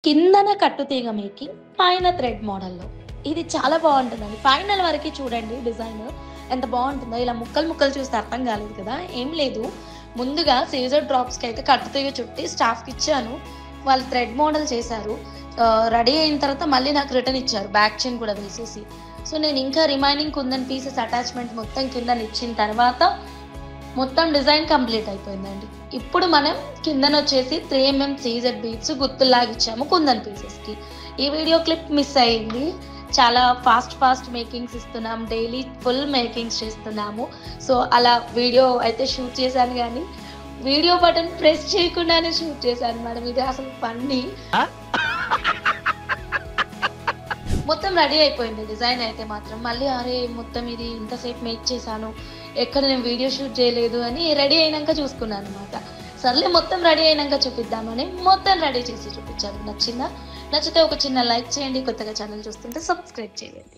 కిందన కట్టుతీగ మేకింగ్, పైన థ్రెడ్ మోడల్‌లో. ఇది చాలా బావుంటుందండి. ఫైనల్ వరకి చూడండి డిజైన్ ఎంత బావుంటుందో. ఇలా ముక్కలు ముక్కలు చూస్తే అర్థం కాలేదు కదా! ఏం లేదు. ముందుగా సీజర్ డ్రాప్స్‌కైతే కట్టుతీగ చుట్టి స్టాఫ్‌కిచ్చాను. వాళ్ళు థ్రెడ్ మోడల్ చేశారు. రెడీ అయిన తర్వాత మళ్ళీ నాకు రిటర్న్ ఇచ్చారు. బ్యాక్ చైన్ కూడా వేసేసి. సో, నేను ఇంకా రిమైనింగ్ కుందన్ పీసెస్ అటాచ్‌మెంట్ మొత్తం కిందన ఇచ్చిన తర్వాత మొత్తం డిజైన్ కంప్లీట్ అయిపోయిందండి. ఇప్పుడు మనం కిందనొచ్చేసి 3 ఎంఎం సీజెడ్ బీడ్స్ గుత్తుల్లాగా ఇచ్చాము కుందన్ పీసెస్‌కి. ఈ వీడియో క్లిప్ మిస్ అయింది. చాలా ఫాస్ట్ మేకింగ్స్ ఇస్తున్నాం. డైలీ ఫుల్ మేకింగ్స్ చేస్తున్నాము. సో, అలా వీడియో అయితే షూట్ చేశాను గానీ, వీడియో బటన్ ప్రెస్ చేయకుండానే షూట్ చేశాను మేడం. ఇది అసలు ఫన్నీ. మొత్తం రెడీ అయిపోయింది డిజైన్ అయితే మాత్రం. మళ్ళీ అరే! మొత్తం ఇది ఇంతసేపు మేక్ చేశాను. ఎక్కడ నేను వీడియో షూట్ చేయలేదు అని రెడీ అయినంక చూసుకున్నాననమాట. సర్లే మొత్తం రెడీ అయినంక చూపిద్దామని మొత్తం రెడీ చేసి చూపించాను. నచ్చిందా? నచ్చితే ఒక చిన్న లైక్ చేయండి. కొత్తగా ఛానల్ చూస్తుంటే సబ్స్క్రైబ్ చేయండి.